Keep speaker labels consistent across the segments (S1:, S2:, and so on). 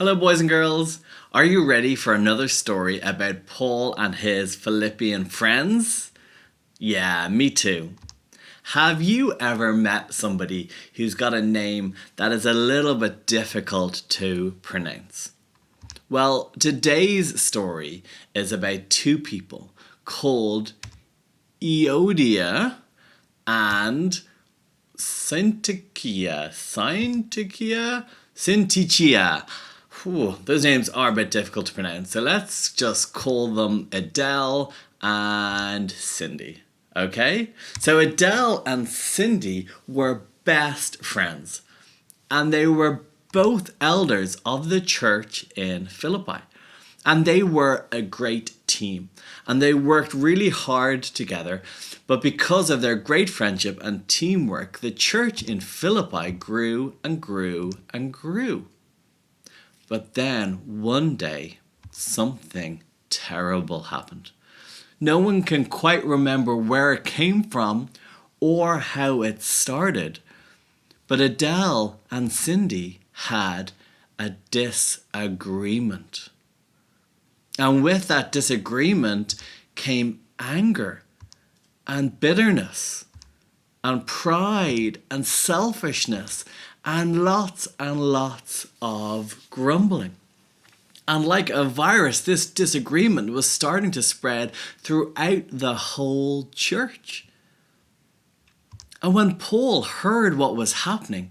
S1: Hello, boys and girls. Are you ready for another story about Paul and his Philippian friends? Yeah, me too. Have you ever met somebody who's got a name that is a little bit difficult to pronounce? Well, today's story is about two people called Euodia and Syntyche. Syntyche. Those names are a bit difficult to pronounce, so let's just call them Adele and Cindy. Okay? So Adele and Cindy were best friends, and they were both elders of the church in Philippi. And they were a great team, and they worked really hard together. But because of their great friendship and teamwork, the church in Philippi grew and grew and grew. But then one day, something terrible happened. No one can quite remember where it came from or how it started. But Adele and Cindy had a disagreement. And with that disagreement came anger and bitterness and pride and selfishness and lots of grumbling. And like a virus, this disagreement was starting to spread throughout the whole church. And when Paul heard what was happening,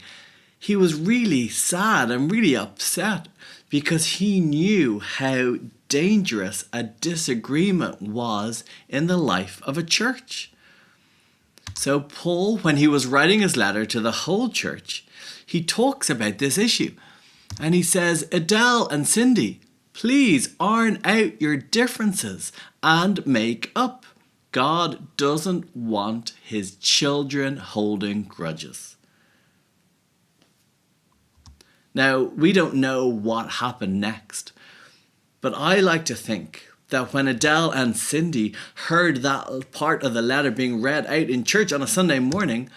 S1: he was really sad and really upset because he knew how dangerous a disagreement was in the life of a church. So Paul, when he was writing his letter to the whole church, he talks about this issue. And he says, Adele and Cindy, please iron out your differences and make up. God doesn't want his children holding grudges. Now, we don't know what happened next, but I like to think that when Adele and Cindy heard that part of the letter being read out in church on a Sunday morning,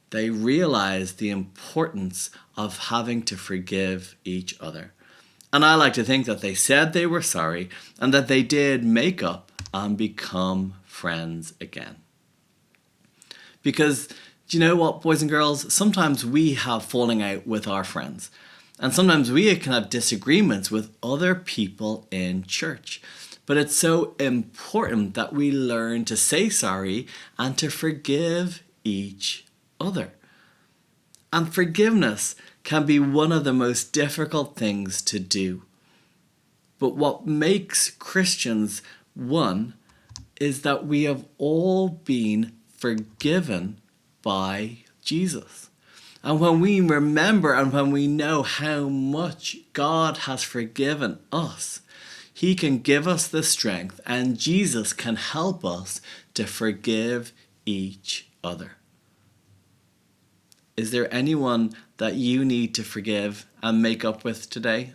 S1: they realized the importance of having to forgive each other. And I like to think that they said they were sorry and that they did make up and become friends again. Because, do you know what, boys and girls? Sometimes we have falling out with our friends. And sometimes we can have disagreements with other people in church. But it's so important that we learn to say sorry and to forgive each other. And forgiveness can be one of the most difficult things to do. But what makes Christians one is that we have all been forgiven by Jesus. And when we remember and when we know how much God has forgiven us, He can give us the strength, and Jesus can help us to forgive each other. Is there anyone that you need to forgive and make up with today?